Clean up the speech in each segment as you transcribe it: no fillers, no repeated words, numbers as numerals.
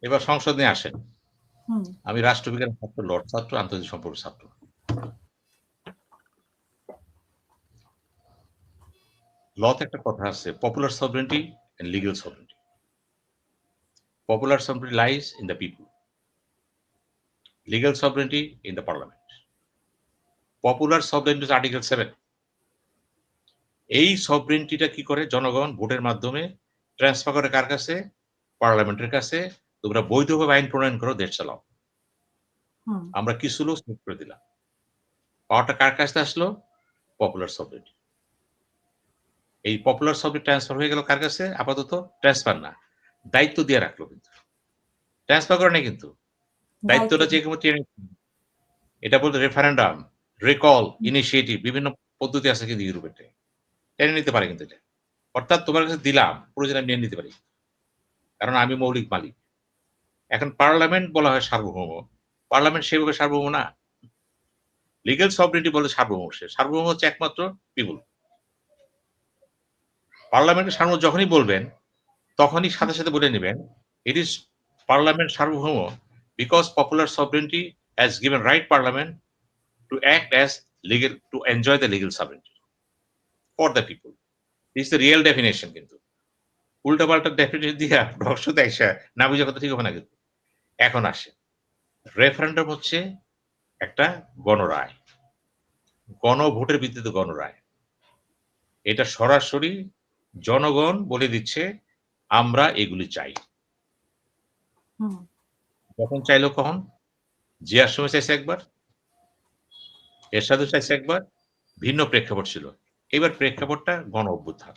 এবার সংসদ নিয়ে আসেন। হুম। আমি রাষ্ট্রবিজ্ঞান ছাত্র, লর্ড ছাত্র, আন্তর্জাতিক সম্পর্ক ছাত্র। লতে একটা কথা আছে, popular sovereignty and legal sovereignty. Popular sovereignty lies in the people. Legal sovereignty in the parliament. Popular sovereignty is Article 7. এই সভরেন্টিটা কি করে? জনগণ ভোটের মাধ্যমে ট্রান্সফার করে কার কাছে? পার্লামেন্টের কাছে। তোমরা বৈধভাবে আইন প্রণয়ন করো, দেশ চালাও। আমরা কিছু লোক সেট করে দিলাম। পাওয়ারটা কার কাছে আসলো? Popular sovereignty. এই পপুলার সভরেন্টি ট্রান্সফার হয়ে গেল কার কাছে? আপাতত ট্রান্সফার না, দায়িত্ব দিয়ে রাখলো, কিন্তু ট্রান্সফার করে নাই, কিন্তু দায়িত্বটা যে কেমন টেনে, এটা বলতে রেফারেন্ডাম, রিকল, ইনিশিয়েটিভ, বিভিন্ন পদ্ধতি আছে কিন্তু ইউরোপের, টেনে নিতে পারে কিন্তু এটা। অর্থাৎ তোমার কাছে দিলাম, প্রয়োজনে আমি নিয়ে নিতে পারি, কারণ আমি মৌলিক মালিক। এখন পার্লামেন্ট বলা হয় সার্বভৌম, পার্লামেন্ট সেভাবে সার্বভৌম না। লিগ্যাল সভরেন্টি বলে সার্বভৌম, সার্বভৌম হচ্ছে একমাত্র পিপুল। পার্লামেন্টের সার্বভৌম যখনই বলবেন, তখনই সাথে সাথে বলে নেবেন ইট ইজ পার্লামেন্ট সার্বভৌম because popular sovereignty has given right parliament to act as legal, to enjoy the legal sovereignty for the people. This is the real definition. কিন্তু উল্টা পাল্টা ডেফিনেশন দিয়া রহস্য দেখা না বুঝে কথা ঠিক হবে না। কিন্তু এখন আসে, রেফারেন্ডাম হচ্ছে একটা গণরায়, গণভোটের ভিত্তিতে গণরায়। এটা সরাসরি জনগণ বলে দিচ্ছে আমরা এগুলি চাই। যখন চাইলো, কখন? জিয়ার সময় চাইছে একবার, এরশাদও চাইছে একবার, ভিন্ন প্রেক্ষাপট ছিল। এবার প্রেক্ষাপটটা গণ অভ্যুত্থান,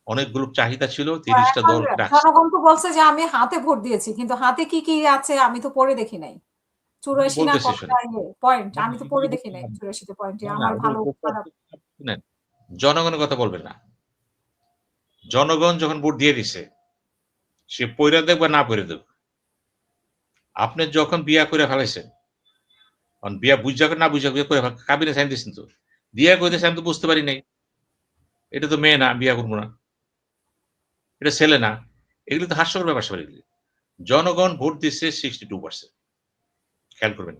অনেকগুলো চাহিদা ছিল, 30টা দল ডাকছে। জনগণ তো বলছে যে আমি হাতে ভোট দিয়েছি, কিন্তু হাতে কি কি আছে আমি তো পড়ে দেখি নাই। 84 না কতটা পয়েন্ট আমি তো পড়ে দেখি নাই। 84 তে পয়েন্টে আমার ভালো খারাপ। জনগণের কথা বলবেন না। জনগণ যখন ভোট দিয়ে দিছে, সে পইরা দেখ বা না পইরা দেখ, আপনি যখন বিয়া করে ফেলাইছেন, বিয়া বুঝা না বুঝা বিয়া করে কাবিনে সাইন দিয়েছেন, তো বিয়া করে দিয়েছে আমি তো বুঝতে পারি নাই, এটা তো মেয়ে না, বিয়া করবো না, এটা ছেলে না, এগুলি তো হাস্যকর ব্যাপার সবাই। এগুলি জনগণ ভোট দিচ্ছে 62%। খেয়াল করবেন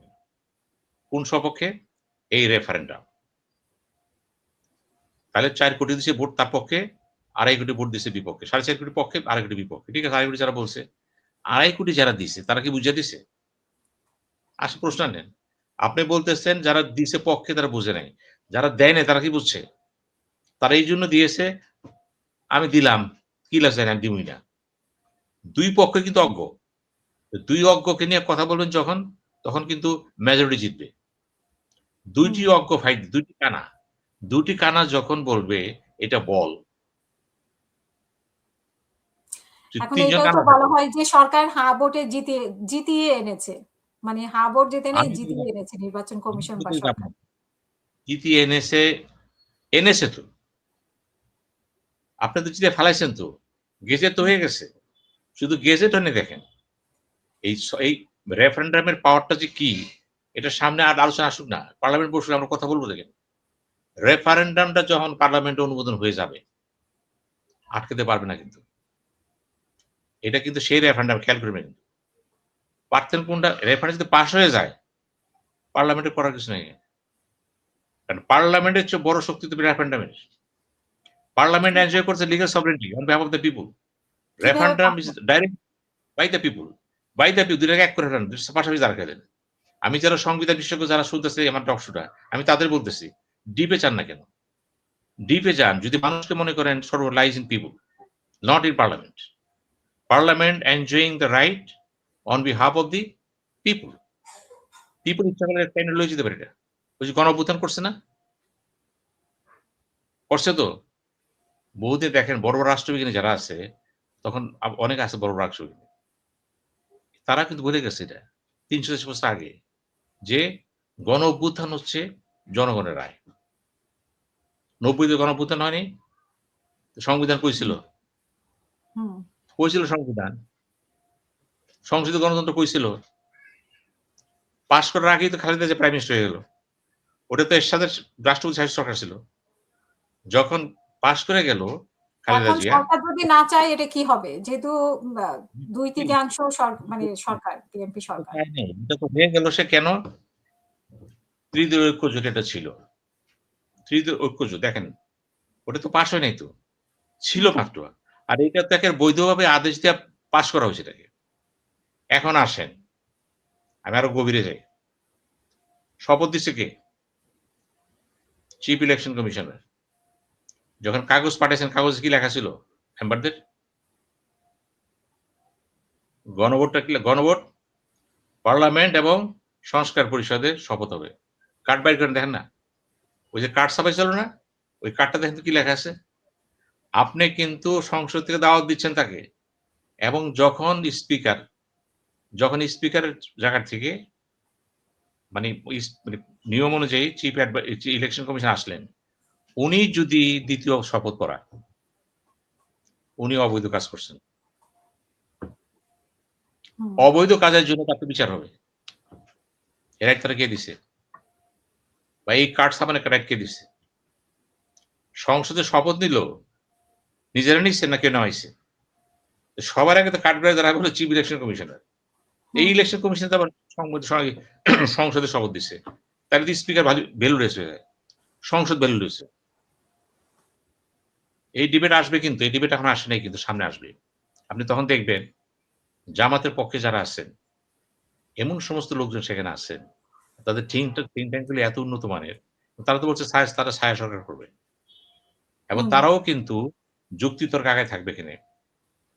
কোন সপক্ষে? এই রেফারেন্ডাম। তাহলে 4 কোটি দিচ্ছে ভোট তার পক্ষে, 2.5 কোটি ভোট দিচ্ছে বিপক্ষে, 4.5 কোটি পক্ষে, 2.5 কোটি বিপক্ষে। ঠিক আছে, 2.5 কোটি যারা বলছে, 2.5 কোটি যারা দিচ্ছে তারা কি বুঝে দিছে? আসে প্রশ্ন নেন। আপনি বলতেছেন যারা দিছে পক্ষে তারা বুঝে নাই, যারা দেয় নাই তারা কি বুঝছে? তারা এই জন্য দিয়েছে, আমি দিলাম, কি লাগছে আমি দিবই না। দুই পক্ষে কিন্তু অজ্ঞ, দুই অজ্ঞকে নিয়ে কথা বলবেন যখন, তখন কিন্তু মেজরিটি জিতবে। দুইটি অজ্ঞ ফাইট, দুইটি কানা, দুটি কানা যখন বলবে এটা বল, এখন এইটাও তো বলা হয় যে সরকার হ্যাঁ ভোটে জিতিয়ে এনেছে, মানে হ্যাঁ ভোট জিতে নেই, জিতিয়ে এনেছে নির্বাচন কমিশন বা সরকার। জিতিয়ে এনেছে তো, আপনি তো জিতে ফেলাইছেন, তো গেজেট তো হয়ে গেছে, শুধু গেজেট হনে দেখেন। এই রেফারেন্ডামের পাওয়ারটা যে কি, এটা সামনে আর আলোচনা আসুক না, পার্লামেন্ট বসলে আমরা কথা বলবো। দেখেন, রেফারেন্ডামটা যখন পার্লামেন্টে অনুমোদন হয়ে যাবে, আটকাতে পারবে না কিন্তু। এটা কিন্তু সেই রেফারেন্ডাম, খেয়াল করবেন। পারতেন কোনটা? রেফারেন্ডাম যদি পাস হয়ে যায়, পার্লামেন্টে করার কিছু নেই, কারণ পার্লামেন্টের চেয়ে বড় শক্তি তো রেফারেন্ডামের। পার্লামেন্ট এনজয় করছে legal sovereignty on behalf of the people. Referendum is direct by the people, by the people. দুইটাকে এক করে ফেলেন, পাশাপাশি দাঁড় খেলেন। আমি যারা সংবিধান বিশেষজ্ঞ যারা শুনতেছে আমার টকশোটা, আমি তাদের বলতেছি, ডিপে চান না কেন? ডিপে যান যদি মানুষকে মনে করেন সর্ব lies in people, not in parliament. Parliament enjoying the right on behalf of the people. People ইচ্ছা করলে একটা লয়ে যেতে পারে। এটা ওই যে গণঅভ্যুত্থান করছে না, করছে তো। বহুতে দেখেন বড় বড় রাষ্ট্রবিজ্ঞানী যারা আছে, তখন অনেক আছে বড় বড় রাষ্ট্রবিজ্ঞানী, তারা কিন্তু বলে গেছে এটা 300 বছর আগে, যে গণ অভ্যুত্থান হচ্ছে জনগণের রায়। 90-তে গণ অভ্যুত্থান হয়নি, সংবিধান কই ছিল? কই ছিল সংবিধান? সংসদীয় গণতন্ত্র কই ছিল? পাশ করার আগেই তো খালেদা জিয়া প্রাইম মিনিস্টার হয়ে গেল। ওটা তো এরশাদের রাষ্ট্রপতি শাসিত সরকার ছিল। যখন পাশ করে গেল, খালেদা এখন জিয়া। সরকার যদি না চায় এটা কি হবে? যেহেতু ২/৩ মানে সরকার, বিএনপি সরকার। এটা তো হয়ে গেল সে কেন? ত্রিদলীয় ঐক্য জোট এটা ছিল। ত্রিদলীয় ঐক্য জোট দেখেন, ওটা তো পাস হয় নাই তো। ছিল হুম, মাত্র। আর এটা তো একের বৈধভাবে আদেশ দিয়ে পাস করা হয়েছে এটাকে। এখন আসেন, আমি আরো গভীরে যাই। শপথ দিচ্ছে কে? Chief election commissioner. যখন কাগজ পাঠাইছেন, কাগজে কি লেখা ছিল মেম্বারদের? গণভোটটা কি? গণভোট, পার্লামেন্ট এবং সংস্কার পরিষদের শপথ হবে। কার্ড বাইর করেন দেখেন না? ওই যে কার্ড ছাপাইছিল না? ওই কার্ডটা দেখেন তো কি লেখা আছে? আপনি কিন্তু সংসদ থেকে দাওয়াত দিচ্ছেন তাকে এবং যখন স্পিকারের জায়গা থেকে মানে মানে নিয়ম অনুযায়ী ইলেকশন কমিশন আসলেন, উনি যদি দ্বিতীয় শপথ করান, উনি অবৈধ কাজ করছেন। হুম, অবৈধ কাজের জন্য তাকে বিচার হবে। এর রাইট তারা কে দিছে? বা এই কার্ড ছাপানোর রাইট কে দিছে? সংসদে শপথ নিল, নিজেরা নিচ্ছে না কেউ নেওয়াইছে? সবার আগে তো কার্ড বেড়ে যারা হলো চিফ ইলেকশন কমিশনার। এই হুম, ইলেকশন কমিশন তো আবার সংসদে শপথ দিচ্ছে। তাহলে তো স্পিকার ভ্যালুলেস হয়ে যায়। সংসদ ভ্যালুলেস। এই ডিবেট আসবে কিন্তু এই ডিবেট এখন আসে নাই কিন্তু সামনে আসবে। আপনি তখন দেখবেন জামাতের পক্ষে যারা আছেন, এমন সমস্ত লোকজন সেখানে আছেন। তাদের থিঙ্ক ট্যাঙ্ক গুলো এত উন্নত মানের। তারা তো বলছে তারা ছায়া সরকার করবে। এবং হুম, তারাও কিন্তু যুক্তিতর্ক আগায় থাকবে এখানে।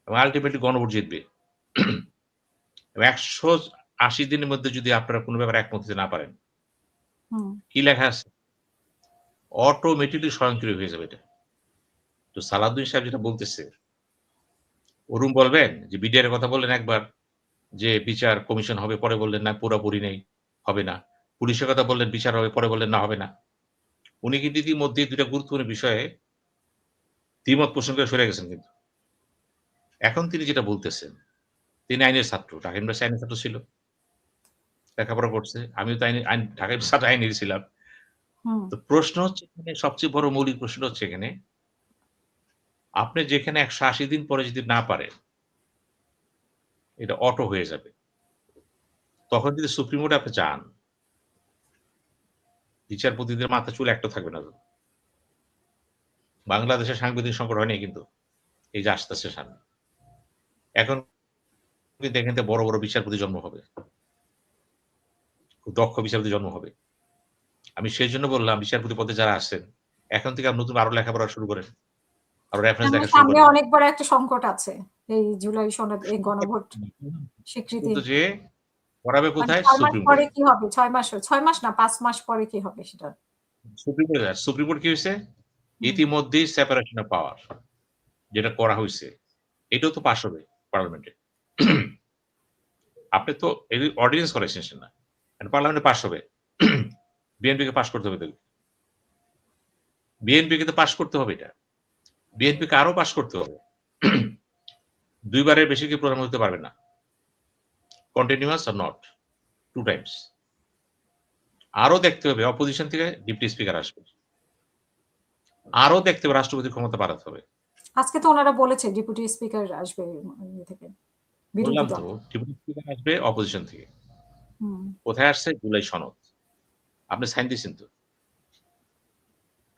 এবং আল্টিমেটলি গণভোট জিতবে। এবং ১৮০ দিনের মধ্যে যদি আপনারা কোন ব্যাপারে একমত হতে না পারেন, হুম, কি লেখা আছে? অটোমেটিক্যালি স্বয়ংক্রিয় হয়ে যাবে এটা। তো সালাউদ্দিন সাহেব যেটা বলতেছে, ওরম বলবেন যে বিডিআর এর কথা বললেন একবার যে বিচার কমিশন হবে, পরে বললেন না পুরাপুরি নেই, হবে না। পুলিশের কথা বললেন বিচার হবে, পরে বললেন না হবে না। উনি কিন্তু ইতিমধ্যে ২ টা গুরুত্বপূর্ণ বিষয়ে দ্বিমত পোষণ করে সরে গেছেন কিন্তু। এখন তিনি যেটা বলতেছেন, তিনি আইনের ছাত্র। ঢাকা ইউনিভার্সিটি আইনের ছাত্র ছিল। লেখাপড়া করছে। আমিও তো ঢাকা ইউনিভার্সিটি আইনেরই ছিলাম। হুম, তো প্রশ্ন হচ্ছে এখানে সবচেয়ে বড় মৌলিক প্রশ্ন হচ্ছে এখানে, আপনি যেখানে ১৮০ দিন পরে যদি না পারেন, এটা অটো হয়ে যাবে। তখন যদি সুপ্রিম কোর্টে আপনি যান, বিচারপতিদের মাথা চুল একটা থাকবে না তো। বাংলাদেশের সাংবিধানিক সংকট হয় নাই কিন্তু। এই যে আসতেছে সামনে। এখন কিন্তু এখান থেকে বড়, বড় বিচারপতি জন্ম হবে। খুব দক্ষ বিচারপতি জন্ম হবে। আমি সেজন্য বললাম বিচারপতি পদে যারা আছেন, এখন থেকে নতুন আরো লেখাপড়া শুরু করেন। আরো রেফারেন্স সামনে দেখা শুরু সামনে করেন। অনেক বড় একটা সংকট আছে। এই জুলাই সনদ, এই গণভোট স্বীকৃতি। কিন্তু যে পড়াবে মানে কোথায়? ৬ মাস সুপ্রিম পরে কোর্টে। কি হবে? ৬ মাস ৬ মাস না ৫ মাস পরে কি হবে সেটা? সুপ্রিম কোর্টে সুপ্রিম কোর্ট কি হইছে? হুম, ইতিমধ্যেই সেপারেশন অফ পাওয়ার যেটা করা হইছে, এটাও তো পাস হবে পার্লামেন্টে। আপনি তো অর্ডিন্যান্স করেছেন না। পার্লামেন্টে পাস হবে। বিএনপিকে পাস করতে হবে তাহলে। বিএনপিকে তো পাস করতে হবে এটা। বিএনপিকে আরো পাস করতে হবে। ২ বারের বেশি কেউ প্রধানমন্ত্রী হতে পারবে না। Continuous or not, 2 Times. আরো দেখতে হবে অপোজিশন থেকে ডেপুটি স্পিকার আসবে। আরো দেখতে হবে রাষ্ট্রপতির ক্ষমতা বাড়াতে হবে। আজকে তো উনারা বলেছে ডেপুটি স্পিকার আসবে ইয়ে থেকে, বিরোধী বললাম তো দল থেকে। ডেপুটি স্পিকার আসবে অপোজিশন থেকে। হুম, কোথায় আসছে? জুলাই সনদ। আপনি সাইন দিয়েছেন তো।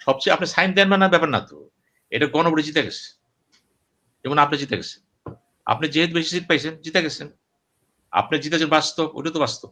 সবচেয়ে আপনি সাইন দেন না ব্যাপার না তো। এটা গণভোটে জিতে গেছে। যেমন আপনি জিতে গেছেন। আপনি যেহেতু বেশি সিট পাইছেন, জিতে গেছেন। আপনি জিতেছেন বাস্তব, ওটা তো বাস্তব।